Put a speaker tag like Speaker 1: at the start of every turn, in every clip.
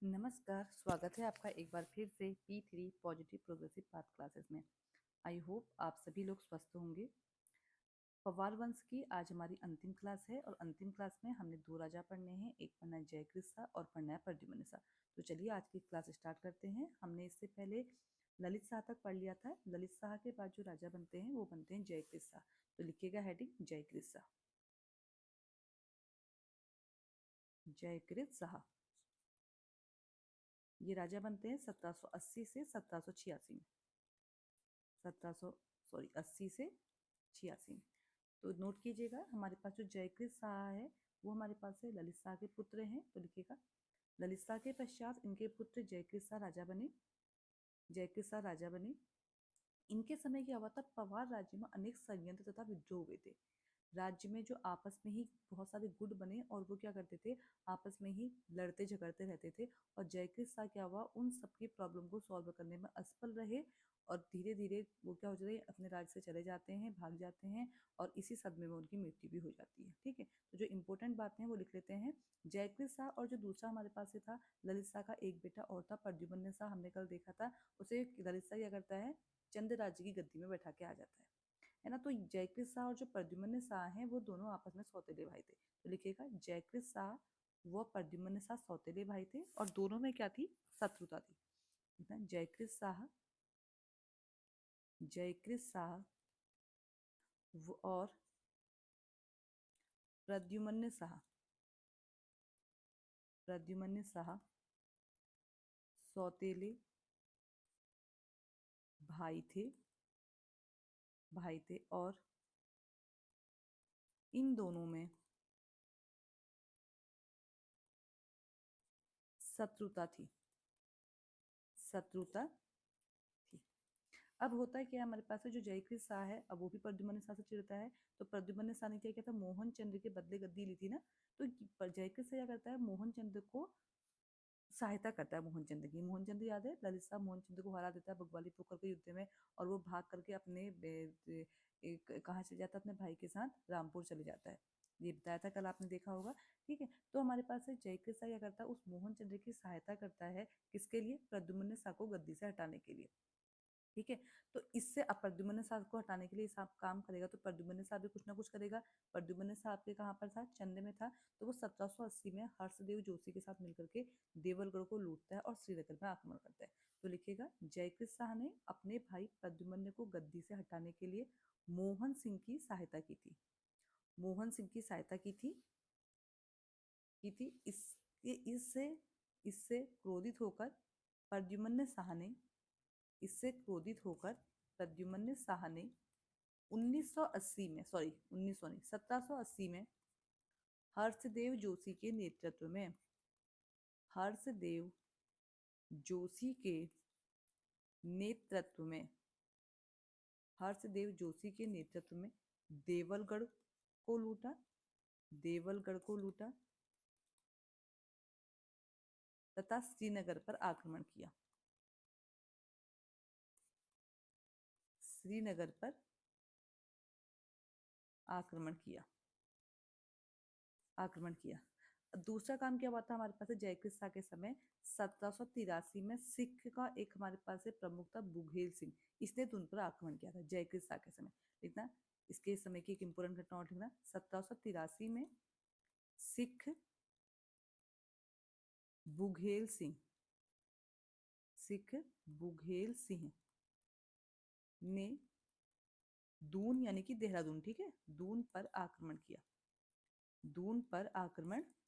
Speaker 1: नमस्कार, स्वागत है आपका एक बार फिर से P3 positive progressive path classes में। आई होप आप सभी लोग स्वस्थ होंगे। पवार वंश की आज हमारी अंतिम क्लास है और अंतिम क्लास में हमने दो राजा पढ़ने हैं, एक पढ़ना है जयकृत शाह और पढ़ना है प्रद्युम्न शाह। तो चलिए आज की क्लास स्टार्ट करते हैं। हमने इससे पहले ललित शाह तक पढ़ लिया था। ललित शाह के बाद जो राजा बनते हैं वो बनते हैं जयकृत शाह। तो लिखिएगा हेडिंग जयकृत शाह। जयकृत शाह ये राजा बनते हैं 1780 से 1786 में। 80 से 86 में। तो नोट कीजिएगा, हमारे पास जो जयकृत शाह है वो हमारे पास है ललित शाह के पुत्र हैं। तो लिखिएगा ललित शाह के पश्चात इनके पुत्र जयकृत शाह राजा बने। जयकृत शाह राजा बने। इनके समय क्या हुआ था, पवार राज्य में अनेक षड्यंत्र तथा विद्रोह हुए थे। राज्य में जो आपस में ही बहुत सारे गुट बने और वो क्या करते थे, आपस में ही लड़ते झगड़ते रहते थे। और जयकृत शाह क्या हुआ, उन सबकी प्रॉब्लम को सॉल्व करने में असफल रहे और धीरे धीरे वो क्या हो जाते हैं, अपने राज्य से चले जाते हैं, भाग जाते हैं और इसी सदमे में उनकी मृत्यु भी हो जाती है। ठीक है, तो जो इंपॉर्टेंट बातें हैं वो लिख लेते हैं। जयकृत शाह और जो दूसरा हमारे पास से था ललित शाह का एक बेटा और था प्रद्युम्न शाह, हमने कल देखा था। उसे ललित शाह क्या करता है, चंद राज्य की गद्दी में बैठा के आ जाता है ना। तो जयकृत शाह और जो प्रद्युम्न शाह हैं वो दोनों आपस में सौतेले भाई थे। तो लिखिएगा जयकृत शाह व प्रद्युम्न शाह सौतेले भाई थे और दोनों में क्या थी, शत्रुता थी। जयकृत शाह और प्रद्युम्न शाह सौतेले भाई थे और इन दोनों में शत्रुता थी। अब होता है क्या, हमारे पास है जो जयकृत शाह है, अब वो भी प्रद्युम्न शाह से चिढ़ता है। तो प्रद्युम्न शाह ने क्या किया था, मोहन चंद्र के बदले गद्दी ली थी ना। तो जयकृत शाह क्या करता है, मोहन चंद्र को सहायता करता है। मोहन चंद्र याद है, ललित शाह मोहन चंद्र को हरा देता है बगवाली पोखर के युद्ध में और वो भाग करके अपने कहाँ चले जाता है, अपने भाई के साथ रामपुर चले जाता है। ये बताया था कल, आपने देखा होगा। ठीक है, तो हमारे पास है जयकृत शाह क्या करता है, उस मोहन चंद्र की सहायता करता है। किसके लिए, प्रद्युम्न शाह को गद्दी से हटाने के लिए। ठीक है, तो इससे अब प्रद्युम्न शाह को हटाने के लिए साहब काम करेगा तो प्रद्युम्न शाह भी कुछ ना कुछ करेगा। प्रद्युम्न शाह आपके कहाँ पर था, चंद में था। तो वो 1780 में हर्षदेव जोशी के साथ मिलकर के देवलगढ़ को लूटता है और श्रीनगर में आक्रमण करता है। तो लिखिएगा जयकृत शाह ने अपने भाई प्रद्युम्न को गद्दी से हटाने के लिए मोहन सिंह की सहायता की थी। मोहन सिंह की सहायता की थी। इससे इससे क्रोधित होकर प्रद्युम्न शाह ने इससे क्रोधित होकर प्रद्युम्न शाह ने 1980 में, सॉरी 1900 नहीं, 1780 में हर्षदेव जोशी के नेतृत्व में हर्षदेव जोशी के नेतृत्व में हर्षदेव जोशी के नेतृत्व में देवलगढ़ को लूटा। देवलगढ़ को लूटा तथा श्रीनगर पर आक्रमण किया। श्रीनगर पर आक्रमण किया। दूसरा काम क्या हुआ था हमारे पास है जयकृत शाह के समय, 1783 में सिख का एक हमारे पास है प्रमुख था बुघेल सिंह। इसने तो उन पर आक्रमण किया था जयकृत शाह के समय। लिखना, इसके समय की एक इंपोर्टेंट घटना और लिखना, 1783 में सिख बुघेल सिंह ने दून यानी कि देहरादून, ठीक है, दून पर आक्रमण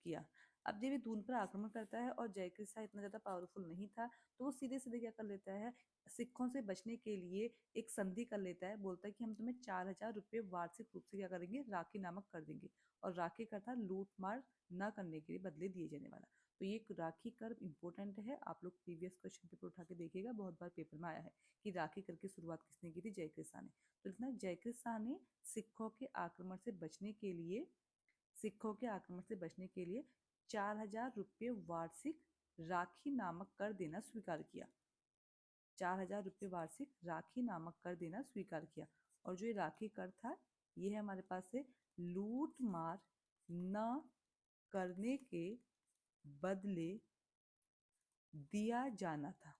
Speaker 1: किया। अब जब ये दून पर आक्रमण करता है और जयकृत शाह इतना ज्यादा पावरफुल नहीं था तो वो सीधे सीधे क्या कर लेता है, सिखों से बचने के लिए एक संधि कर लेता है। बोलता है कि हम तुम्हें 4000 रुपये वार्षिक रूप से क्या करेंगे, राखी नामक कर देंगे। और राखी कर था लूट मार न करने के लिए बदले दिए जाने वाला। तो ये राखी कर इंपॉर्टेंट है, आप लोग प्रीवियस क्वेश्चन पेपर उठा के देखिएगा, बहुत बार पेपर में आया है कि राखी कर की शुरुआत किसने की थी, जयकृत शाह ने। तो इतना जयकृत शाह ने सिखों के आक्रमण से बचने के लिए 4000 रुपये वार्षिक राखी नामक कर देना स्वीकार किया। 4000 रुपये वार्षिक राखी नामक कर देना स्वीकार किया। और जो ये राखी कर था ये है हमारे पास से लूट मार न करने के बदले दिया जाना था,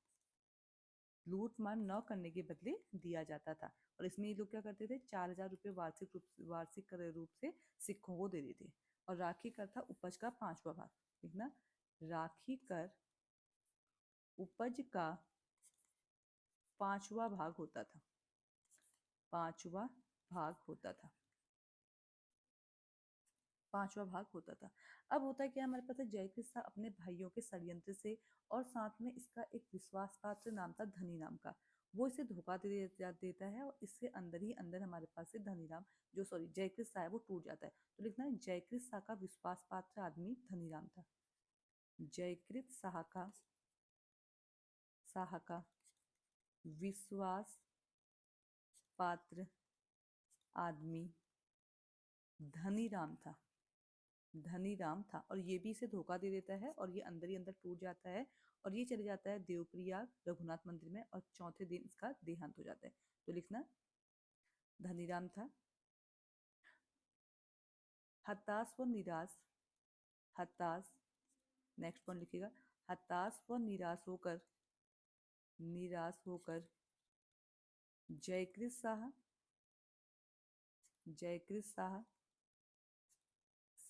Speaker 1: लूट मार न करने के बदले दिया जाता था। और इसमें ये लोग क्या करते थे, 4,000 रुपये वार्षिक रूप से सिखों को दे देते। और राखी कर था उपज का 5वां भाग, देखना, राखी कर उपज का 5वां भाग होता था, 5वां भाग होता था, 5वां भाग होता था। अब होता है क्या, हमारे पास जय कृष्ण अपने भाइयों के षड्यंत्र से, और साथ में इसका एक विश्वास पात्र नाम था धनी नाम का, वो इसे धोखा देता है, और इससे अंदर ही अंदर हमारे पास से धनीराम जो सॉरी जयकृत शाह है वो टूट जाता है। तो लिखना है जयकृत शाह का विश्वास पात्र आदमी धनीराम था। जयकृत शाह का विश्वास पात्र आदमी धनीराम था, धनीराम था। और ये भी इसे धोखा दे देता है, और ये अंदर ही अंदर टूट जाता है, और ये चले जाता है देवप्रयाग रघुनाथ मंदिर में, और चौथे दिन इसका देहांत हो जाता है। तो लिखना धनीराम था हताश व निराश, हताश, नेक्स्ट पॉइंट लिखिएगा, हताश व निराश होकर जयकृत शाह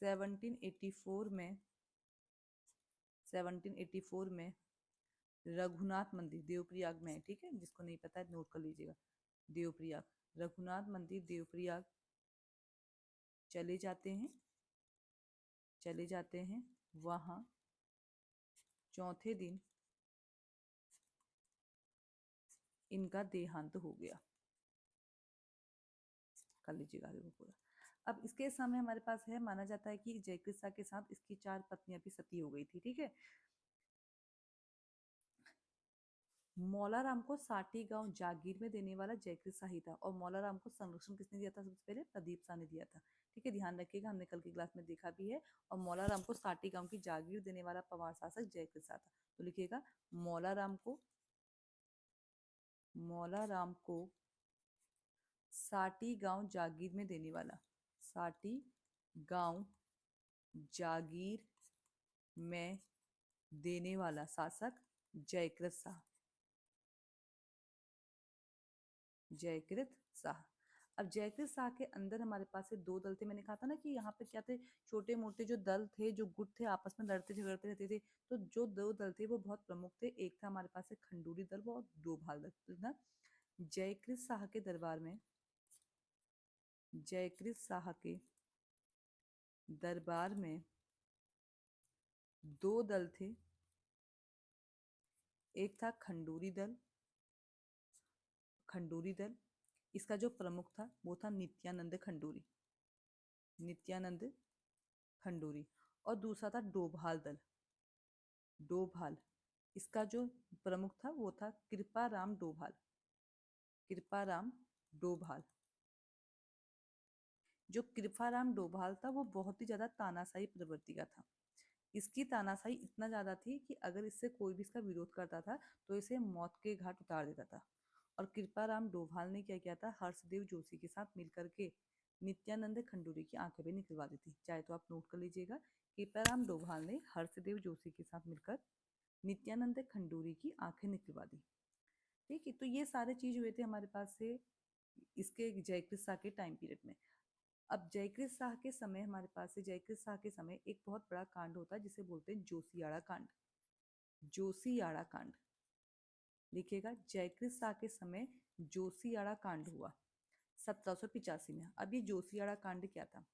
Speaker 1: 1784 में रघुनाथ मंदिर देवप्रयाग में है, ठीक है, जिसको नहीं पता है नोट कर लीजिएगा, देवप्रयाग रघुनाथ मंदिर देवप्रयाग चले जाते हैं वहां चौथे दिन इनका देहांत हो गया, कर लीजिएगा आगे पूरा। अब इसके सामने हमारे पास है, माना जाता है कि जयकृत शाह के साथ इसकी 4 पत्नियां भी सती हो गई थी, ठीक है। मौलाराम को साठी गांव जागीर में देने वाला जयकृत शाही था, और मौलाराम को संरक्षण किसने दिया था, सबसे पहले प्रदीप शाह ने दिया था, ठीक है, ध्यान रखिएगा, हमने कल की क्लास में देखा भी है। और मौलाराम को साठी गांव की जागीर देने वाला पवार शासक जयकृत शाह था। तो लिखिएगा मौलाराम को साठी गांव जागीर में देने वाला, साठी गांव जागीर में देने वाला शासक जयकृत शाह, जयकृत शाह। अब जयकृत शाह के अंदर हमारे पास से 2 दल थे, मैंने कहा था ना कि यहाँ पे क्या थे, छोटे मोटे जो दल थे, जो गुट थे, आपस में लड़ते झगड़ते रहते थे। तो जो 2 दल थे वो बहुत प्रमुख थे, एक था हमारे पास से खंडूरी दल और डोभाल दल ना। जयकृत शाह के दरबार में, जयकृत शाह के दरबार में 2 दल थे, एक था खंडूरी दल, इसका जो प्रमुख था वो था नित्यानंद खंडूरी, और दूसरा था डोभाल, इसका जो प्रमुख था वो था कृपाराम डोभाल। जो कृपाराम डोभाल था वो बहुत ही ज्यादा तानाशाही प्रवृत्ति का था, इसकी तानाशाही इतना ज्यादा थी कि अगर इससे कोई भी इसका विरोध करता था तो इसे मौत के घाट उतार देता था। और कृपाराम डोभाल ने क्या किया था, हर्षदेव जोशी के साथ मिलकर के नित्यानंद खंडूरी की आंखें भी निकलवा दी थी, चाहे तो आप नोट कर लीजिएगा, कृपाराम डोभाल ने हर्षदेव जोशी के साथ मिलकर नित्यानंद खंडूरी की आंखें निकलवा दी, ठीक है। तो ये सारे चीज हुए थे हमारे पास से इसके जयकृत शाह के टाइम पीरियड में। अब जयकृत शाह के समय हमारे पास से जयकृत शाह के समय एक बहुत बड़ा कांड होता है जिसे बोलते हैं जोशियाड़ा कांड, जोशियाड़ा कांड लिखिएगा, जयकृत शाह के समय जोशियाड़ा कांड हुआ 1785 में। अब ये जोशियाड़ा कांड क्या था,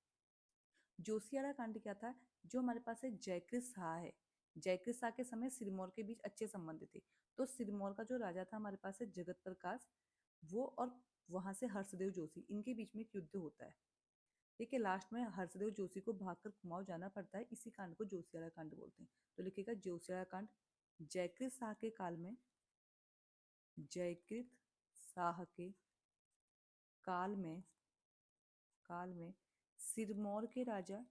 Speaker 1: जोशियाड़ा कांड क्या था, जो हमारे पास है जयकृत शाह है, जयकृत शाह के समय सिरमौर के बीच अच्छे संबंध थे। तो सिरमौर का जो राजा था हमारे पास है जगत प्रकाश, वो और वहां से हर्षदेव जोशी, इनके बीच में एक युद्ध होता है, ठीक है। लास्ट में हर्षदेव जोशी को भागकर कुमाऊं जाना पड़ता है, इसी कांड को जोशियाड़ा कांड बोलते हैं। तो लिखिएगा जोशियाड़ा कांड, जयकृत शाह के काल में, जयकृत शाह के काल में सिरमौर के राजा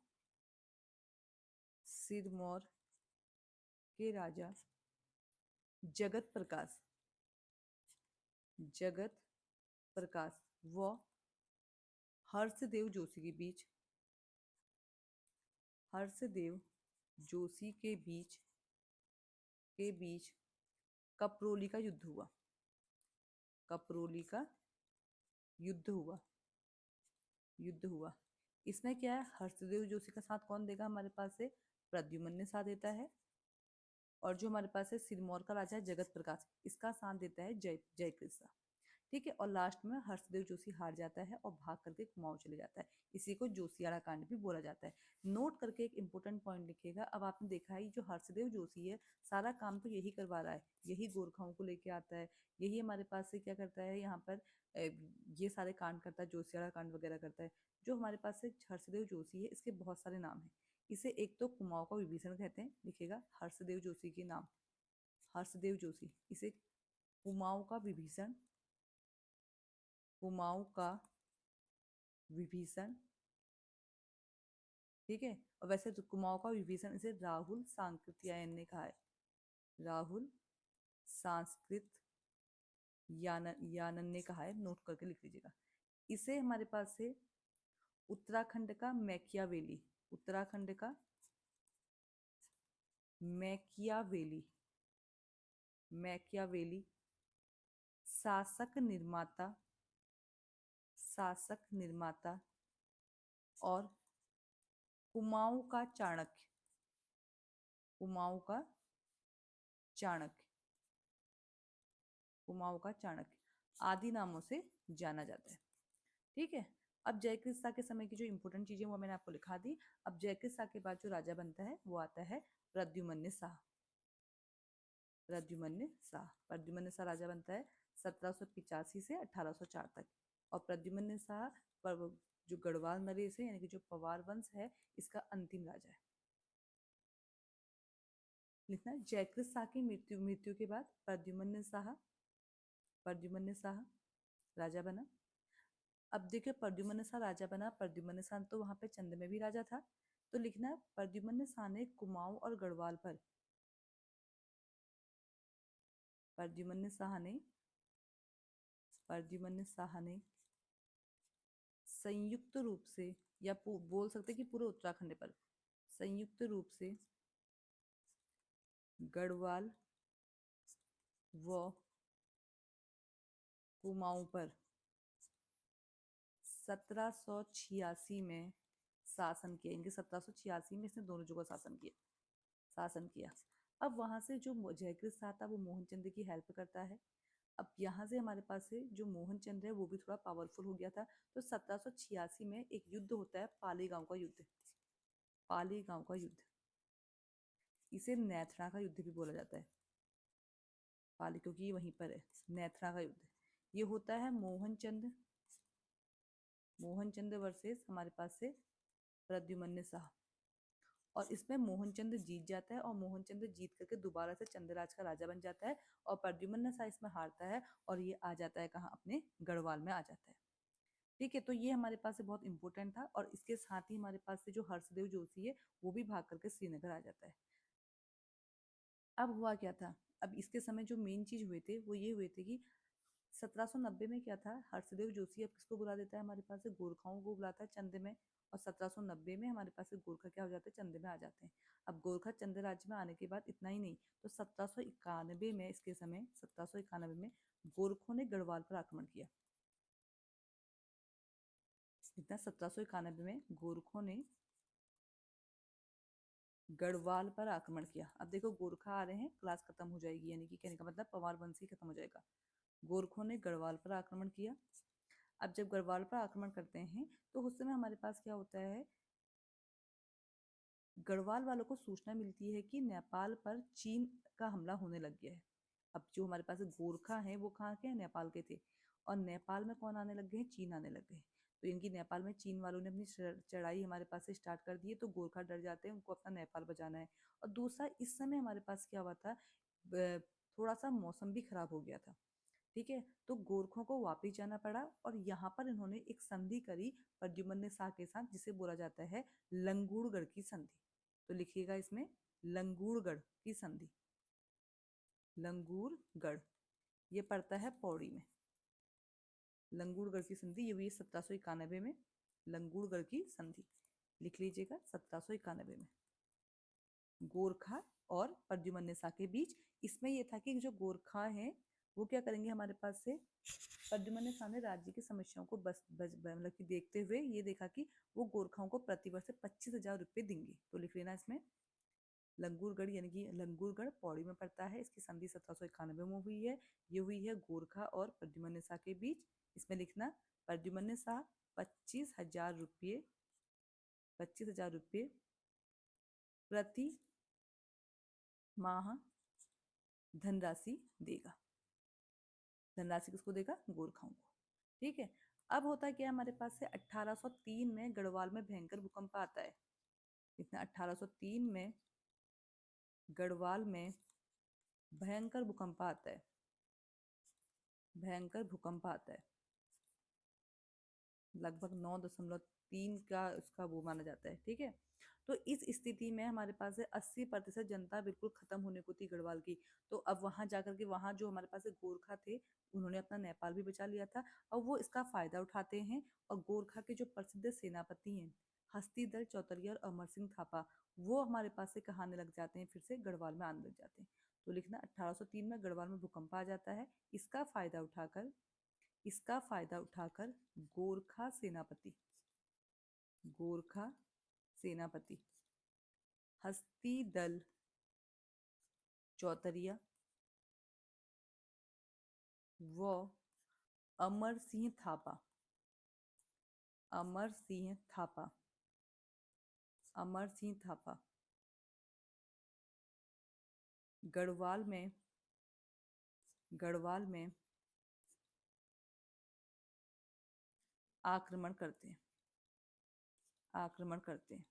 Speaker 1: जगत प्रकाश व हर्षदेव जोशी के बीच कपरोली का युद्ध हुआ, कपरोली का युद्ध हुआ, युद्ध हुआ। इसमें क्या है, हर्षदेव जोशी का साथ कौन देगा हमारे पास से, प्रद्युम्न साथ देता है। और जो हमारे पास है सिरमौर का राजा है जगत प्रकाश, इसका साथ देता है जयकृष्ण। ठीक है, और लास्ट में हर्षदेव जोशी हार जाता है और भाग करके कुमाऊं चले जाता है। इसी को जोशियाड़ा कांड भी बोला जाता है। नोट करके एक इंपॉर्टेंट पॉइंट लिखिएगा। अब आपने देखा है जो हर्षदेव जोशी है सारा काम तो यही करवा रहा है, यही गोरखाओं को लेके आता है, यही हमारे पास से क्या करता है यहाँ पर ये सारे कांड करता है, जोशियाड़ा कांड वगैरह करता है। जो हमारे पास से हर्षदेव जोशी है इसके बहुत सारे नाम हैं। इसे एक तो कुमाऊं का विभीषण कहते हैं, लिखिएगा हर्षदेव जोशी के नाम, हर्षदेव जोशी, इसे कुमाऊं का विभीषण, कुमाऊं का विभीषण। ठीक है, और वैसे तो कुमाऊं का विभीषण इसे राहुल सांकृत्यायन ने कहा है, राहुल सांस्कृत यानन ने कहा है, नोट करके लिख लीजिएगा। इसे हमारे पास से उत्तराखंड का मैकियावेली, उत्तराखंड का मैकियावेली, मैकियावेली शासक निर्माता, शासक निर्माता और कुमाऊं का चाणक्य, कुमाऊं का चाणक्य, कुमाऊं का चाणक्य आदि नामों से जाना जाता है। ठीक है, अब जयकृत शाह के समय की जो इंपॉर्टेंट चीजें वो मैंने आपको लिखा दी। अब जयकृत शाह के बाद जो राजा बनता है वो आता है प्रद्युम्न शाह, प्रद्युम्न शाह, प्रद्युम्न शाह राजा बनता है 1785 से 1804 तक। और प्रद्युम्न शाह पर जो गढ़वाल नरेश है यानी कि जो पवार वंश है इसका अंतिम राजा है। लिखना है जयकृत शाह की मृत्यु, मृत्यु के बाद प्रद्युम्न शाह, प्रद्युम्न शाह राजा बना। अब देखिए प्रद्युम्न शाह राजा बना, प्रद्युम्न शाह तो वहां पे चंद में भी राजा था, तो लिखना प्रद्युम्न शाह ने कुमाऊं और गढ़वाल पर, प्रद्युम्न शाह ने, प्रद्युम्न शाह ने संयुक्त रूप से या बोल सकते कि पूरे उत्तराखंड पर संयुक्त रूप से गढ़वाल व कुमाऊं पर 1786 में शासन किया। इनके 1786 में इसने दोनों जगह शासन किया, शासन किया। अब वहां से जो जयकृत शाह था वो मोहनचंद की हेल्प करता है। अब यहाँ से हमारे पास से जो मोहनचंद है वो भी थोड़ा पावरफुल हो गया था। तो 1786 में एक युद्ध होता है, पालीगांव का युद्ध, पालीगांव का युद्ध, इसे नैथरा का युद्ध भी बोला जाता है, पाली क्योंकि ये वहीं पर है। नैथरा का युद्ध ये होता है मोहनचंद, मोहनचंद वर्सेस हमारे पास से प्रद्युम्न शाह। और इसमें मोहनचंद जीत जाता है और मोहनचंद जीत करके दोबारा से चंद्रराज का राजा बन जाता है। और प्रद्युम्न शाह इसमें हारता है और ये आ जाता है कहाँ, अपने गढ़वाल में आ जाता है। ठीक है, तो ये हमारे पास से बहुत इंपॉर्टेंट था। और इसके साथ ही हमारे पास से जो हर्षदेव जोशी है वो भी भाग करके श्रीनगर आ जाता है। अब हुआ क्या था, अब इसके समय जो मेन चीज हुए थे वो ये हुए थे कि 1790 में क्या था, हर्षदेव जोशी अब किसको बुला देता है, हमारे पास से गोरखाओं को बुलाता है चंद में। और 1790 में हमारे पास से गोरखा क्या हो जाते हैं, चंद में आ जाते हैं। अब गोरखा चंद राज्य में आने के बाद इतना ही नहीं, तो 1791 में, इसके समय 1791 में गोरखों ने गढ़वाल पर आक्रमण किया। इतना 1791 में गोरखों ने गढ़वाल पर आक्रमण किया। अब देखो गोरखा आ रहे हैं, क्लास खत्म हो जाएगी, यानी कि कहने का मतलब पवार वंश ही खत्म हो जाएगा। गोरखों ने गढ़वाल पर आक्रमण किया। अब जब गढ़वाल पर आक्रमण करते हैं तो उस समय हमारे पास क्या होता है, गढ़वाल वालों को सूचना मिलती है कि नेपाल पर चीन का हमला होने लग गया है। अब जो हमारे पास गोरखा हैं वो कहाँ के हैं, नेपाल के थे। और नेपाल में कौन आने लग गए हैं, चीन आने लग गए। तो इनकी नेपाल में चीन वालों ने अपनी चढ़ाई हमारे पास से स्टार्ट कर दी है, तो गोरखा डर जाते हैं, उनको अपना नेपाल बचाना है। और दूसरा इस समय हमारे पास क्या हुआ था, थोड़ा सा मौसम भी खराब हो गया था। ठीक है, तो गोरखों को वापिस जाना पड़ा और यहाँ पर इन्होंने एक संधि करी प्रद्युम्न शाह के साथ, जिसे बोला जाता है लंगूरगढ़ की संधि। तो लिखिएगा इसमें लंगूरगढ़ की संधि, लंगूरगढ़ ये पड़ता है पौड़ी में। लंगूरगढ़ की संधि ये हुई 1791 में, लंगूरगढ़ की संधि लिख लीजिएगा 1791 में। गोरखा और प्रद्युम्न शाह के बीच। इसमें यह था कि जो गोरखा है वो क्या करेंगे, हमारे पास से प्रद्युम्न शाह ने राज्य की समस्याओं को मतलब कि देखते हुए ये देखा कि वो गोरखाओं को प्रतिवर्ष 25,000 रुपये देंगे। तो लिख लेना इसमें लंगूरगढ़, यानी कि लंगूरगढ़ पौड़ी में पड़ता है। इसकी संधि 1791 में हुई है। ये हुई है गोरखा और प्रद्युम्न शाह के बीच। इसमें लिखना प्रद्युम्न शाह 25,000 रुपये 25,000 रुपये प्रति माह धनराशि देगा। धनराशि किसको देगा? गोरखाओं को। ठीक है। अब होता क्या हमारे पास से 1803 में गढ़वाल में भयंकर भूकंप आता है। इतना 1803 में गढ़वाल में भयंकर भूकंप आता है। भयंकर भूकंप आता है, लगभग 9.3 का उसका वो माना जाता है। ठीक है। तो इस स्थिति में हमारे पास है 80% जनता बिल्कुल खत्म होने को थी गढ़वाल की। तो अब वहां जाकर के वहां जो हमारे पास गोरखा थे उन्होंने अपना नेपाल भी बचा लिया था और वो इसका फायदा उठाते हैं। और गोरखा के जो प्रसिद्ध सेनापति हैं हस्तीदल चौतरिया और अमर सिंह थापा, वो हमारे पास से कहाने लग जाते हैं, फिर से गढ़वाल में आने लग जाते हैं। तो लिखना 1803 में गढ़वाल में भूकंप आ जाता है। इसका फायदा उठाकर गोरखा सेनापति हस्तीदल चौतरिया व अमर सिंह थापा गढ़वाल में आक्रमण करते हैं।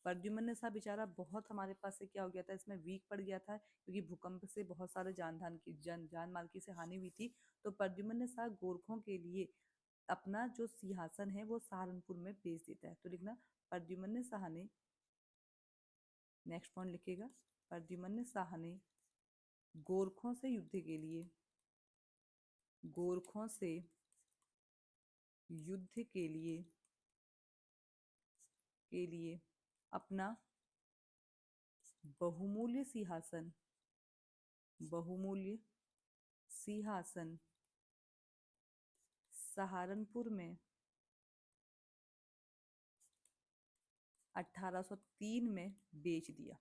Speaker 1: प्रद्युम्न शाह बेचारा बहुत हमारे पास से क्या हो गया था, इसमें वीक पड़ गया था, क्योंकि भूकंप से बहुत सारे जान माल की से हानि हुई थी। तो प्रद्युम्न शाह गोरखों के लिए अपना जो सिंहासन है वो सहारनपुर में भेज देता है। तो लिखना प्रद्युम्न शाह ने, नेक्स्ट पॉइंट लिखेगा, प्रद्युम्न शाह ने गोरखों से युद्ध के लिए अपना बहुमूल्य सिंहासन सहारनपुर में 1803 में बेच दिया।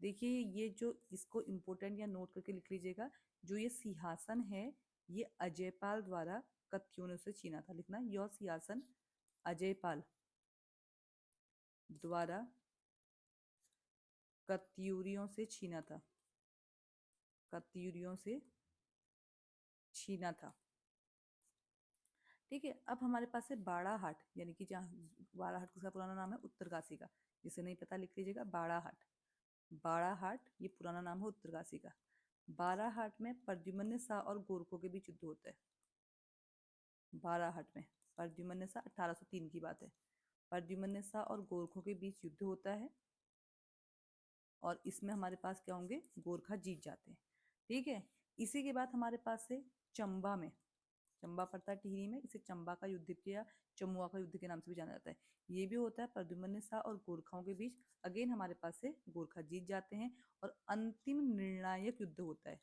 Speaker 1: देखिए ये जो इसको इम्पोर्टेंट या नोट करके लिख लीजिएगा, जो ये सिंहासन है ये अजयपाल द्वारा कत्यूरों से छीना था। लिखना यह सिंहासन अजयपाल द्वारा कत्यूरियों से छीना था। ठीक है। अब हमारे पास है बाड़ाहाट, यानी कि जहाँ बाड़ाहाट का पुराना नाम है उत्तरकाशी का, जिसे नहीं पता लिख लीजिएगा बाड़ाहाट ये पुराना नाम है उत्तरकाशी का। बाड़ाहाट में प्रद्युम्न शाह और गोरखों के बीच युद्ध होता है। बाड़ाहाट में प्रद्युम्न शाह 1803 की बात है। प्रद्युम्न शाह और गोरखों के बीच युद्ध होता है और इसमें हमारे पास क्या होंगे, गोरखा जीत जाते हैं। ठीक है। इसी के बाद हमारे पास से चंबा पड़ता है टिहरी में, इसे चंबा का युद्ध या चमुआ का युद्ध के नाम से भी जाना जाता है। ये भी होता है प्रद्युम्न शाह और गोरखाओं के बीच। अगेन हमारे पास से गोरखा जीत जाते हैं और अंतिम निर्णायक युद्ध होता है,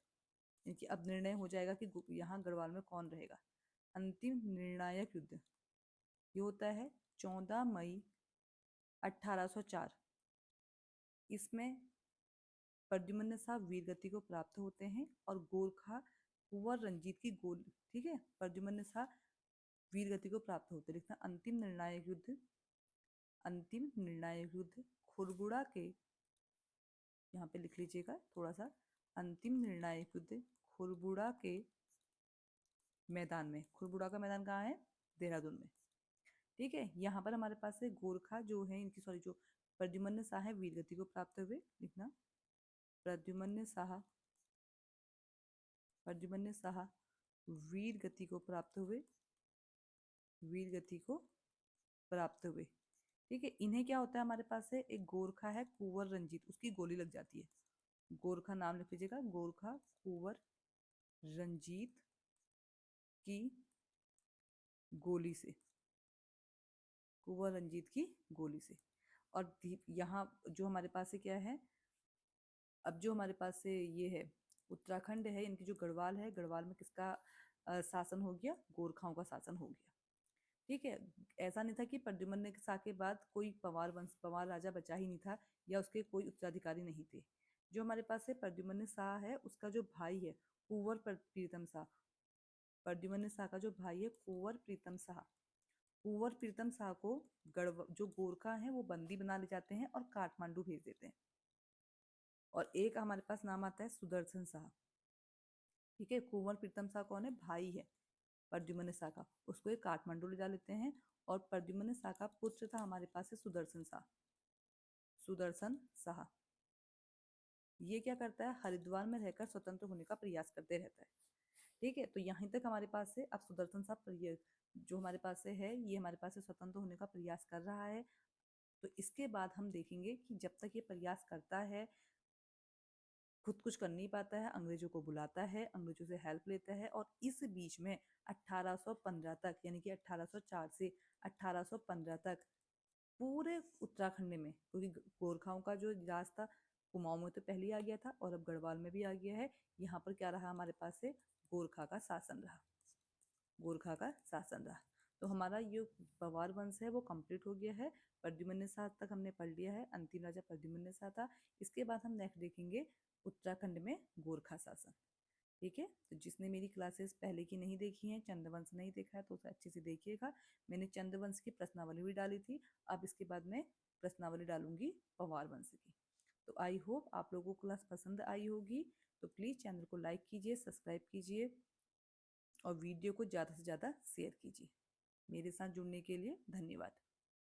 Speaker 1: यानी अब निर्णय हो जाएगा कि यहाँ गढ़वाल में कौन रहेगा। अंतिम निर्णायक युद्ध ये होता है 14 मई 1804। इसमें प्रद्युम्न शाह वीरगति को प्राप्त होते हैं और गोरखा कुंवर रंजीत की गोली, ठीक है, प्रद्युम्न शाह वीरगति को प्राप्त होते। लिखना अंतिम निर्णायक युद्ध खुरबुड़ा के, यहाँ पे लिख लीजिएगा थोड़ा सा, अंतिम निर्णायक युद्ध खुरबुड़ा के मैदान में। खुरबुड़ा का मैदान कहाँ है? देहरादून में। ठीक है। यहाँ पर हमारे पास है गोरखा जो है इनकी जो प्रद्युम्न शाह है वीरगति को प्राप्त हुए। लिखना प्रद्युम्न शाह वीरगति को प्राप्त हुए। ठीक है। इन्हें क्या होता है, हमारे पास है एक गोरखा है कुंवर रंजीत, उसकी गोली लग जाती है। गोरखा नाम लिख लीजिएगा, गोरखा कुंवर रंजीत की गोली से और यहाँ जो हमारे पास है क्या है, अब जो हमारे पास से ये है उत्तराखंड है, इनकी जो गढ़वाल है, गढ़वाल में किसका शासन हो गया, गोरखाओं का शासन हो गया। ठीक है, ऐसा नहीं था कि प्रद्युम्न शाह के बाद कोई पंवार वंश पंवार राजा बचा ही नहीं था या उसके कोई उत्तराधिकारी नहीं थे। जो हमारे पास है प्रद्युम्न शाह है, उसका जो भाई है कुंवर प्रीतम शाह, प्रद्युम्न शाह का जो भाई है कुंवर प्रीतम शाह, कुंवर प्रीतम शाह को जो गोरखा है वो बंदी बना ले जाते हैं और काठमांडू भेज देते हैं। और एक हमारे पास नाम आता है सुदर्शन शाह। ठीक है, कुंवर प्रीतम शाह कौन है, भाई है प्रद्युम्न शाह का, उसको एक काठमांडू ले जा लेते हैं। और प्रद्युम्न शाह का पुत्र था हमारे पास है सुदर्शन शाह, सुदर्शन शाह। ये क्या करता है, हरिद्वार में रहकर स्वतंत्र होने का प्रयास करते रहता है। ठीक है, तो यहीं तक हमारे पास है। अब सुदर्शन शाह जो हमारे पास है, ये हमारे पास से स्वतंत्र होने का प्रयास कर रहा है। तो इसके बाद हम देखेंगे कि जब तक ये प्रयास करता है, खुद कुछ कर नहीं पाता है, अंग्रेजों को बुलाता है, अंग्रेजों से हेल्प लेता है। और इस बीच में 1815 तक, यानी कि 1804 से 1815 तक पूरे उत्तराखंड में, क्योंकि गोरखाओं का जो राज था कुमाऊं में तो पहले ही आ गया था और अब गढ़वाल में भी आ गया है, यहाँ पर क्या रहा हमारे पास से, गोरखा का शासन रहा, गोरखा का शासन रहा। तो हमारा ये पवार वंश है वो कंप्लीट हो गया है। प्रद्युम्न शाह तक हमने पढ़ लिया है, अंतिम राजा प्रद्युम्न शाह था। इसके बाद हम नेक्स्ट देखेंगे उत्तराखंड में गोरखा शासन। ठीक है, तो जिसने मेरी क्लासेस पहले की नहीं देखी हैं, चंद्रवंश नहीं देखा है, तो उसे अच्छे से देखिएगा। मैंने चंद्रवंश की प्रश्नावली भी डाली थी, अब इसके बाद मैं प्रश्नावली डालूंगी पवार वंश की। तो आई होप आप लोगों को क्लास पसंद आई होगी। तो प्लीज़ चैनल को लाइक कीजिए, सब्सक्राइब कीजिए और वीडियो को ज़्यादा से ज़्यादा शेयर कीजिए। मेरे साथ जुड़ने के लिए धन्यवाद।